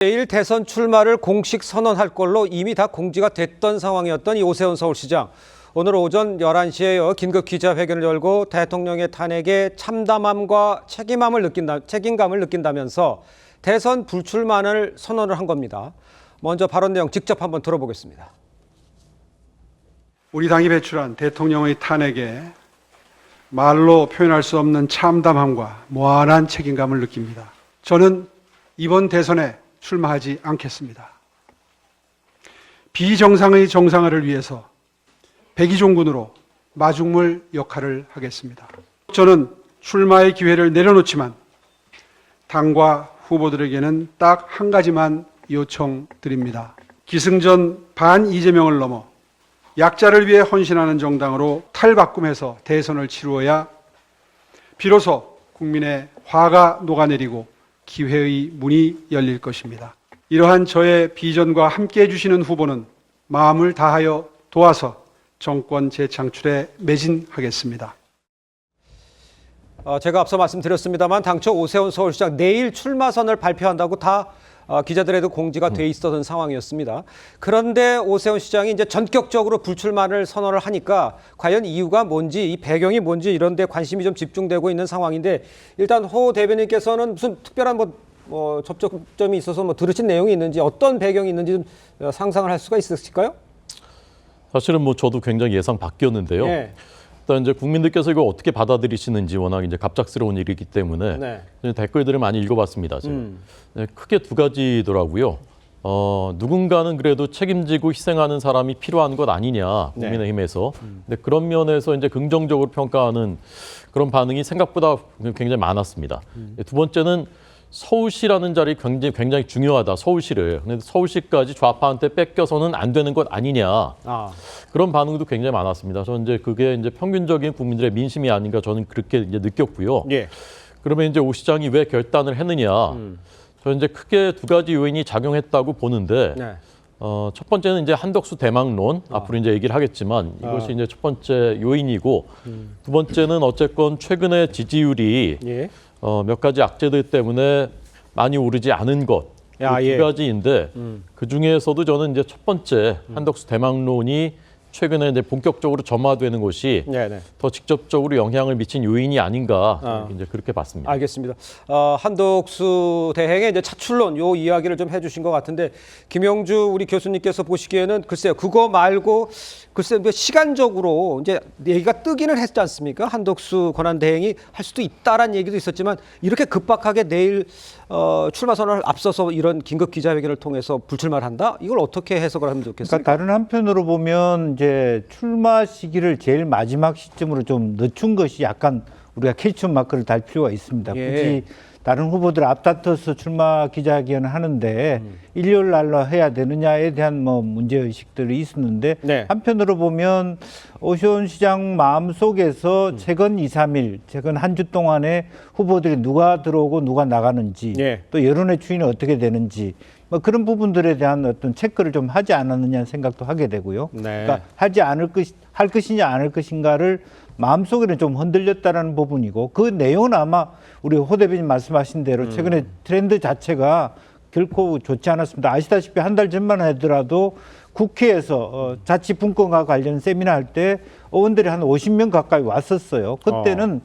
내일 대선 출마를 공식 선언할 걸로 이미 다 공지가 됐던 상황이었던 이 오세훈 서울시장. 오늘 오전 11시에 긴급 기자회견을 열고 대통령의 탄핵에 참담함과 책임감을 느낀다면서 대선 불출마를 선언을 한 겁니다. 먼저 발언 내용 직접 한번 들어보겠습니다. 우리 당이 배출한 대통령의 탄핵에 말로 표현할 수 없는 참담함과 무한한 책임감을 느낍니다. 저는 이번 대선에 출마하지 않겠습니다. 비정상의 정상화를 위해서 백의종군으로 마중물 역할을 하겠습니다. 저는 출마의 기회를 내려놓지만 당과 후보들에게는 딱 한 가지만 요청드립니다. 기승전 반 이재명을 넘어 약자를 위해 헌신하는 정당으로 탈바꿈해서 대선을 치루어야 비로소 국민의 화가 녹아내리고 기회의 문이 열릴 것입니다. 이러한 저의 비전과 함께해 주시는 후보는 마음을 다하여 도와서 정권 재창출에 매진하겠습니다. 제가 앞서 말씀드렸습니다만 당초 오세훈 서울시장 내일 출마 선언을 발표한다고 다 기자들에도 공지가 돼 있었던 상황이었습니다. 그런데 오세훈 시장이 이제 전격적으로 불출마를 선언을 하니까 과연 이유가 뭔지, 이 배경이 뭔지 이런 데 관심이 좀 집중되고 있는 상황인데, 일단 호 대변인께서는 무슨 특별한 접촉점이 있어서 들으신 내용이 있는지, 어떤 배경이 있는지 좀 상상을 할 수가 있으실까요? 사실은 저도 굉장히 예상 바뀌었는데요. 네. 일단 이제 국민들께서 이거 어떻게 받아들이시는지 워낙 이제 갑작스러운 일이기 때문에 네. 댓글들을 많이 읽어봤습니다. 네, 크게 두 가지더라고요. 누군가는 그래도 책임지고 희생하는 사람이 필요한 것 아니냐, 국민의힘에서. 근데 그런 면에서 이제 긍정적으로 평가하는 그런 반응이 생각보다 굉장히 많았습니다. 두 번째는 서울시라는 자리 굉장히 중요하다, 서울시를. 근데 서울시까지 좌파한테 뺏겨서는 안 되는 것 아니냐. 그런 반응도 굉장히 많았습니다. 저는 이제 그게 이제 평균적인 국민들의 민심이 아닌가 저는 그렇게 이제 느꼈고요. 예. 그러면 이제 오 시장이 왜 결단을 했느냐. 저는 이제 크게 두 가지 요인이 작용했다고 보는데, 네. 첫 번째는 이제 한덕수 대망론, 앞으로 이제 얘기를 하겠지만 이것이 이제 첫 번째 요인이고, 두 번째는 어쨌건 최근에 지지율이 몇 가지 악재들 때문에 많이 오르지 않은 것, 두 가지인데 그 중에서도 저는 이제 첫 번째 한덕수 대망론이 최근에 이제 본격적으로 점화되는 것이 더 직접적으로 영향을 미친 요인이 아닌가 이제 그렇게 봤습니다. 알겠습니다. 한덕수 대행의 이제 차출론 요 이야기를 좀 해주신 것 같은데, 김영주 우리 교수님께서 보시기에는 글쎄요, 그거 말고 글쎄 시간적으로 이제 얘기가 뜨기는 했지 않습니까? 한덕수 권한대행이 할 수도 있다라는 얘기도 있었지만, 이렇게 급박하게 내일 출마 선언을 앞서서 이런 긴급 기자회견을 통해서 불출마를 한다? 이걸 어떻게 해석을 하면 좋겠습니까? 그러니까 다른 한편으로 보면 이제 출마 시기를 제일 마지막 시점으로 좀 늦춘 것이 약간 우리가 캐치션 마크를 달 필요가 있습니다. 굳이 다른 후보들 앞다퉈서 출마 기자회견을 하는데 일요일 날로 해야 되느냐에 대한 문제의식들이 있었는데, 한편으로 보면 오세훈 시장 마음속에서 최근 2, 3일, 최근 한 주 동안에 후보들이 누가 들어오고 누가 나가는지, 또 여론의 추이는 어떻게 되는지, 그런 부분들에 대한 어떤 체크를 좀 하지 않았느냐는 생각도 하게 되고요. 그러니까 할 것이냐 안 할 것인가를 마음속에는 좀 흔들렸다라는 부분이고, 그 내용은 아마 우리 호 대변인 말씀하신 대로 최근에 트렌드 자체가 결코 좋지 않았습니다. 아시다시피 한 달 전만 하더라도 국회에서 자치분권과 관련 세미나 할 때 의원들이 한 50명 가까이 왔었어요. 그때는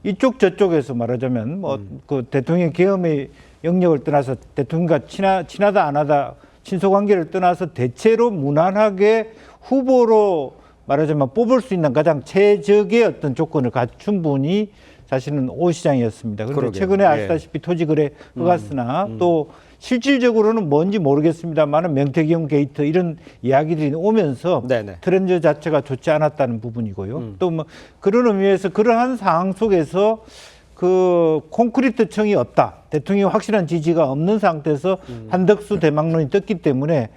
이쪽 저쪽에서 말하자면 그 대통령 계엄의 영역을 떠나서 대통령과 친하다 안 하다 친소관계를 떠나서 대체로 무난하게 후보로 말하자면 뽑을 수 있는 가장 최적의 어떤 조건을 갖춘 분이 사실은 오 시장이었습니다. 그런데 최근에 아시다시피 토지거래 허가쓰나 또 실질적으로는 뭔지 모르겠습니다만 명태균 게이트 이런 이야기들이 오면서 트렌드 자체가 좋지 않았다는 부분이고요. 또 그런 의미에서 그러한 상황 속에서 그 콘크리트청이 없다, 대통령이 확실한 지지가 없는 상태에서 한덕수 대망론이 떴기 때문에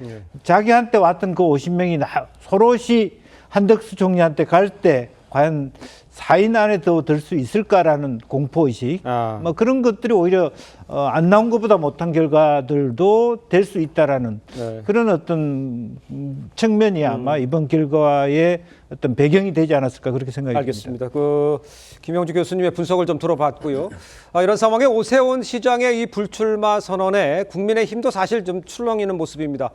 자기한테 왔던 그 50명이 서로시 한덕수 총리한테 갈 때 과연 4인 안에 더 들 수 있을까라는 공포의식, 뭐 그런 것들이 오히려 안 나온 것보다 못한 결과들도 될 수 있다라는 네. 그런 어떤 측면이 아마 이번 결과의 어떤 배경이 되지 않았을까 그렇게 생각이 듭니다. 알겠습니다. 그 김영주 교수님의 분석을 좀 들어봤고요. 이런 상황에 오세훈 시장의 이 불출마 선언에 국민의힘도 사실 좀 출렁이는 모습입니다.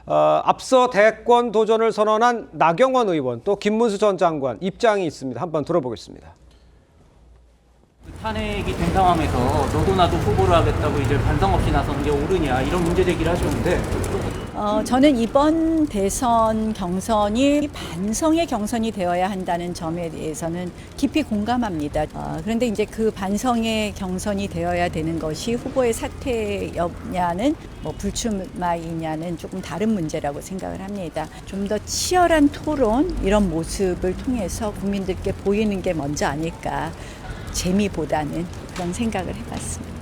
앞서 대권 도전을 선언한 나경원 의원 또 김문수 전 장관 입장이 있습니다. 한번 들어보겠습니다. 탄핵이 된 상황에서 너도 나도 후보를 하겠다고 이제 반성 없이 나서는 게 옳으냐 이런 문제 제기를 하셨는데 저는 이번 대선 경선이 반성의 경선이 되어야 한다는 점에 대해서는 깊이 공감합니다. 그런데 이제 그 반성의 경선이 되어야 되는 것이 후보의 사퇴였냐는 뭐 불출마이냐는 조금 다른 문제라고 생각을 합니다. 좀 더 치열한 토론 이런 모습을 통해서 국민들께 보이는 게 먼저 아닐까. 재미보다는 그런 생각을 해봤습니다.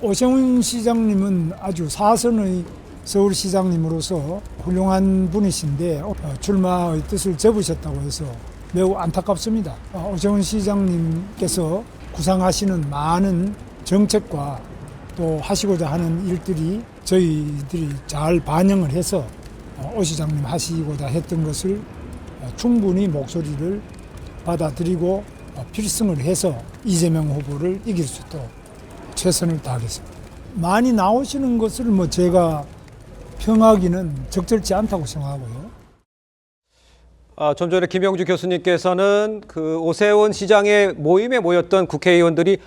오세훈 시장님은 아주 사선의 서울시장님으로서 훌륭한 분이신데 출마의 뜻을 접으셨다고 해서 매우 안타깝습니다. 오세훈 시장님께서 구상하시는 많은 정책과 또 하시고자 하는 일들이 저희들이 잘 반영을 해서 오 시장님 하시고자 했던 것을 충분히 목소리를 받아들이고 필승을 해서 이재명 후보를 이길 수 있도록 최선을 다하겠습니다. 많이 나오시는 것을 뭐 제가 평하기는 적절치 않다고 생각하고요. 좀 전에 김영주 교수님께서는 그 오세훈 시장의 모임에 모였던 국회의원들이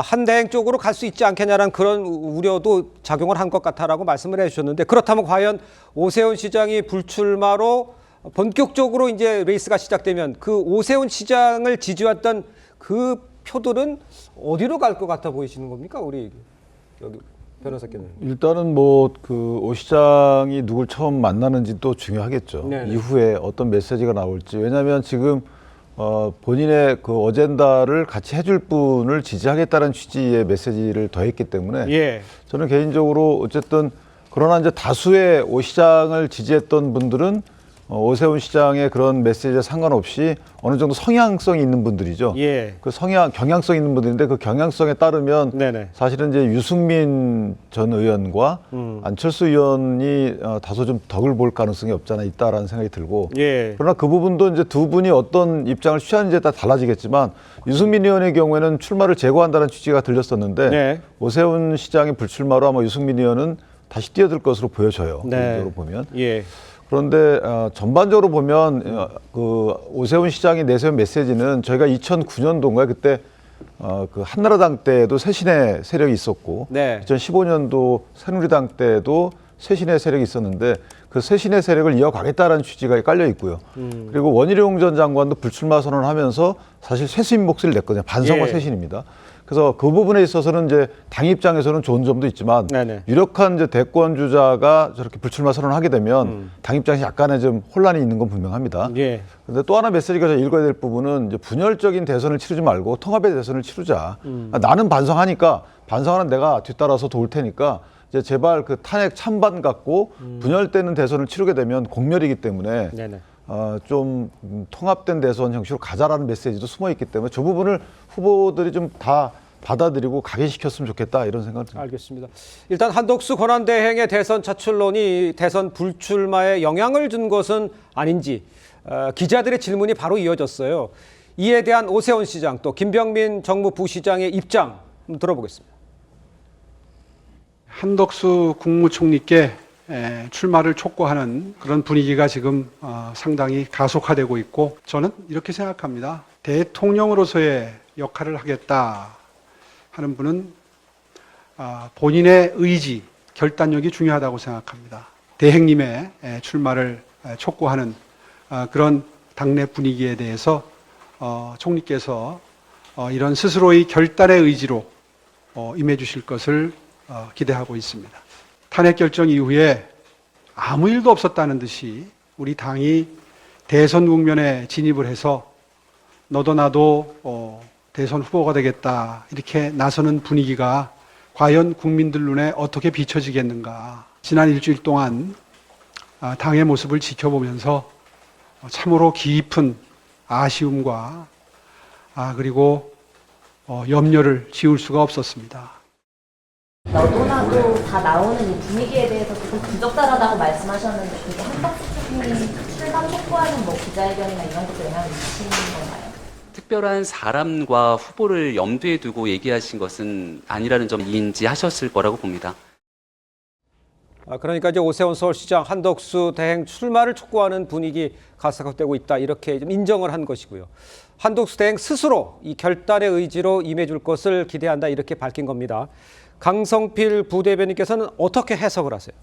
한대행 쪽으로 갈 수 있지 않겠냐라는 그런 우려도 작용을 한 것 같다라고 말씀을 해주셨는데 그렇다면 과연 오세훈 시장이 불출마로 본격적으로 이제 레이스가 시작되면 그 오세훈 시장을 지지했던 그 표들은 어디로 갈 것 같아 보이시는 겁니까? 우리 여기 변호사께는. 일단은 뭐 그 오 시장이 누굴 처음 만나는지 또 중요하겠죠. 네네. 이후에 어떤 메시지가 나올지. 왜냐하면 지금 본인의 그 어젠다를 같이 해줄 분을 지지하겠다는 취지의 메시지를 더했기 때문에 예. 저는 개인적으로 어쨌든 그러나 이제 다수의 오 시장을 지지했던 분들은 오세훈 시장의 그런 메시지에 상관없이 어느 정도 성향성이 있는 분들이죠. 예. 그 경향성 있는 분들인데 그 경향성에 따르면 네네. 사실은 이제 유승민 전 의원과 안철수 의원이 다소 좀 덕을 볼 가능성이 없지 않아 있다라는 생각이 들고 예. 그러나 그 부분도 이제 두 분이 어떤 입장을 취하는지에 따라 달라지겠지만 유승민 의원의 경우에는 출마를 제고한다는 취지가 들렸었는데 네. 오세훈 시장의 불출마로 아마 유승민 의원은 다시 뛰어들 것으로 보여져요. 네. 개인적으로 보면. 예. 그런데 전반적으로 보면 그 오세훈 시장이 내세운 메시지는 저희가 2009년도인가요? 그때 그 한나라당 때도 새신의 세력이 있었고 네. 2015년도 새누리당 때도 새신의 세력이 있었는데 그 새신의 세력을 이어가겠다라는 취지가 깔려 있고요. 그리고 원희룡 전 장관도 불출마 선언을 하면서 사실 쇄신 목소리를 냈거든요. 반성과 예. 쇄신입니다. 그래서 그 부분에 있어서는 이제 당 입장에서는 좋은 점도 있지만 네네. 유력한 이제 대권 주자가 저렇게 불출마 선언을 하게 되면 당 입장에서 약간의 좀 혼란이 있는 건 분명합니다. 예. 그런데 또 하나 메시지가 제가 읽어야 될 부분은 이제 분열적인 대선을 치르지 말고 통합의 대선을 치르자. 나는 반성하니까 반성하는 내가 뒤따라서 도울 테니까 이제 제발 그 탄핵 찬반 갖고 분열되는 대선을 치르게 되면 공멸이기 때문에 네네. 좀 통합된 대선 형식으로 가자라는 메시지도 숨어 있기 때문에 저 부분을 후보들이 좀 다 받아들이고 각인시켰으면 좋겠다 이런 생각을 듭니다. 알겠습니다. 일단 한덕수 권한대행의 대선 차출론이 대선 불출마에 영향을 준 것은 아닌지 기자들의 질문이 바로 이어졌어요. 이에 대한 오세훈 시장 또 김병민 정무부시장의 입장 한번 들어보겠습니다. 한덕수 국무총리께 출마를 촉구하는 그런 분위기가 지금 상당히 가속화되고 있고 저는 이렇게 생각합니다. 대통령으로서의 역할을 하겠다 하는 분은 본인의 의지, 결단력이 중요하다고 생각합니다. 대행님의 출마를 촉구하는 그런 당내 분위기에 대해서 총리께서 이런 스스로의 결단의 의지로 임해 주실 것을 기대하고 있습니다. 탄핵 결정 이후에 아무 일도 없었다는 듯이 우리 당이 대선 국면에 진입을 해서 너도 나도 대선 후보가 되겠다 이렇게 나서는 분위기가 과연 국민들 눈에 어떻게 비춰지겠는가. 지난 일주일 동안 당의 모습을 지켜보면서 참으로 깊은 아쉬움과 그리고 염려를 지울 수가 없었습니다. 너도 나도 다 나오는 이 분위기에 대해서 조금 부적절하다고 말씀하셨는데 그게 한덕수 측이 출마 촉구하는 뭐 기자회견이나 이런 것도 영향을 미치는 건가요? 특별한 사람과 후보를 염두에 두고 얘기하신 것은 아니라는 점 인지하셨을 거라고 봅니다. 그러니까 이제 오세훈 서울시장 한덕수 대행 출마를 촉구하는 분위기 가속화되고 있다 이렇게 좀 인정을 한 것이고요. 한덕수 대행 스스로 이 결단의 의지로 임해줄 것을 기대한다 이렇게 밝힌 겁니다. 강성필 부대변인께서는 어떻게 해석을 하세요?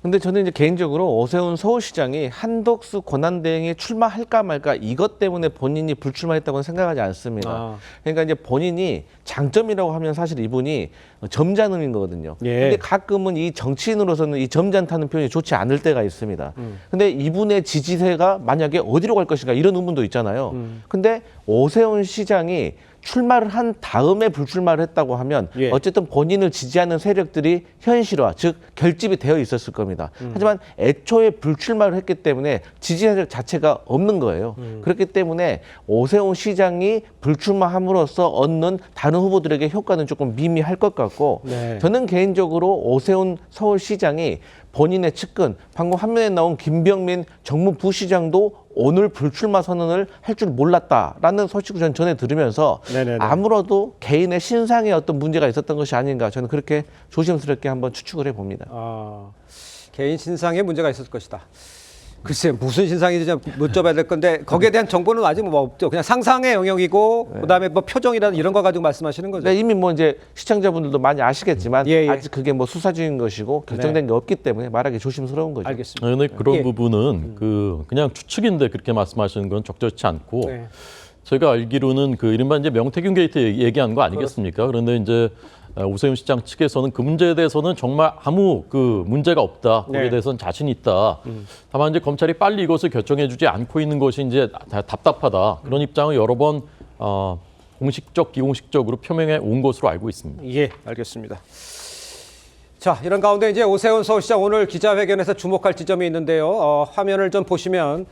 근데 저는 이제 개인적으로 오세훈 서울시장이 한덕수 권한대행에 출마할까 말까 이것 때문에 본인이 불출마했다고는 생각하지 않습니다. 그러니까 이제 본인이 장점이라고 하면 사실 이분이 점잖음인 거거든요. 근데 가끔은 이 정치인으로서는 이 점잖다는 표현이 좋지 않을 때가 있습니다. 근데 이분의 지지세가 만약에 어디로 갈 것인가 이런 의문도 있잖아요. 근데 오세훈 시장이 출마를 한 다음에 불출마를 했다고 하면 어쨌든 본인을 지지하는 세력들이 현실화, 즉 결집이 되어 있었을 겁니다. 하지만 애초에 불출마를 했기 때문에 지지 세력 자체가 없는 거예요. 그렇기 때문에 오세훈 시장이 불출마함으로써 얻는 다른 후보들에게 효과는 조금 미미할 것 같고 저는 개인적으로 오세훈 서울시장이 본인의 측근, 방금 화면에 나온 김병민 정무부시장도 오늘 불출마 선언을 할 줄 몰랐다라는 소식을 저는 전해 들으면서 아무래도 개인의 신상에 어떤 문제가 있었던 것이 아닌가 저는 그렇게 조심스럽게 한번 추측을 해봅니다. 개인 신상에 문제가 있었을 것이다. 글쎄 무슨 신상인지 좀 여쭤봐야 될 건데 거기에 대한 정보는 아직 뭐 없죠. 그냥 상상의 영역이고 그다음에 뭐 표정이라든 이런 거 가지고 말씀하시는 거죠. 네, 이미 뭐 이제 시청자분들도 많이 아시겠지만 아직 그게 뭐 수사 중인 것이고 결정된 게 없기 때문에 말하기 조심스러운 거죠. 알겠습니다. 그런데 그런 부분은 그냥 추측인데 그렇게 말씀하시는 건 적절치 않고 제가 알기로는 그 이른바 이제 명태균 게이트 얘기한 거 아니겠습니까? 그런데 이제 오세훈 시장 측에서는 그 문제에 대해서는 정말 아무 그 문제가 없다. 거기에 대해서는 자신 있다. 다만 이제 검찰이 빨리 이것을 결정해주지 않고 있는 것이 이제 답답하다. 그런 입장을 여러 번 공식적, 비공식적으로 표명해 온 것으로 알고 있습니다. 예, 알겠습니다. 자, 이런 가운데 이제 오세훈 서울시장 오늘 기자회견에서 주목할 지점이 있는데요. 화면을 좀 보시면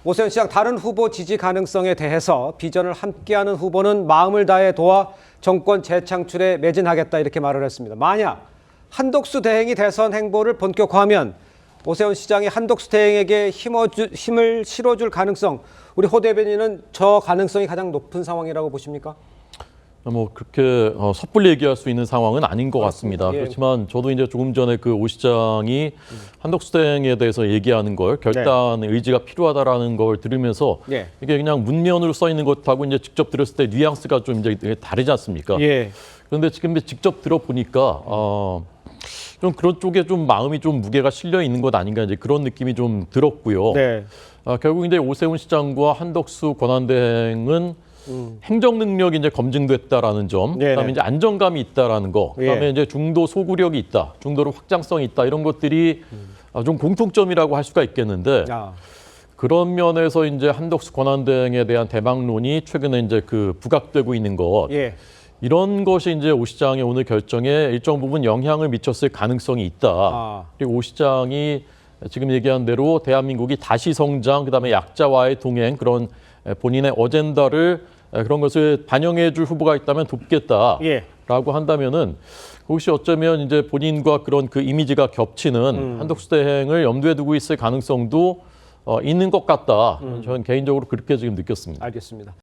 오세훈 시장 다른 후보 지지 가능성에 대해서 비전을 함께하는 후보는 마음을 다해 도와 정권 재창출에 매진하겠다 이렇게 말을 했습니다. 만약 한덕수 대행이 대선 행보를 본격화하면 오세훈 시장이 한덕수 대행에게 힘을 실어줄 가능성, 우리 호 대변인은 저 가능성이 가장 높은 상황이라고 보십니까? 뭐 그렇게 섣불리 얘기할 수 있는 상황은 아닌 것 같습니다. 그렇지만 저도 이제 조금 전에 그 오 시장이 한덕수 대행에 대해서 얘기하는 걸 결단의 의지가 필요하다라는 걸 들으면서 이게 그냥 문면으로 써 있는 것하고 이제 직접 들었을 때 뉘앙스가 좀 이제 다르지 않습니까? 그런데 지금 직접 들어보니까 좀 그런 쪽에 좀 마음이 좀 무게가 실려 있는 것 아닌가 이제 그런 느낌이 좀 들었고요. 결국 이제 오세훈 시장과 한덕수 권한대행은 행정 능력이 이제 검증됐다라는 점, 그다음에 이제 안정감이 있다라는 거, 그다음에 이제 중도 소구력이 있다, 중도로 확장성이 있다 이런 것들이 좀 공통점이라고 할 수가 있겠는데 그런 면에서 이제 한덕수 권한대행에 대한 대박론이 최근에 이제 그 부각되고 있는 것. 이런 것이 이제 오 시장의 오늘 결정에 일정 부분 영향을 미쳤을 가능성이 있다. 그리고 오 시장이 지금 얘기한 대로 대한민국이 다시 성장, 그다음에 약자와의 동행 그런 본인의 어젠다를 그런 것을 반영해 줄 후보가 있다면 돕겠다라고 한다면은 그것이 어쩌면 이제 본인과 그런 그 이미지가 겹치는 한덕수 대행을 염두에 두고 있을 가능성도 있는 것 같다. 저는 개인적으로 그렇게 지금 느꼈습니다. 알겠습니다.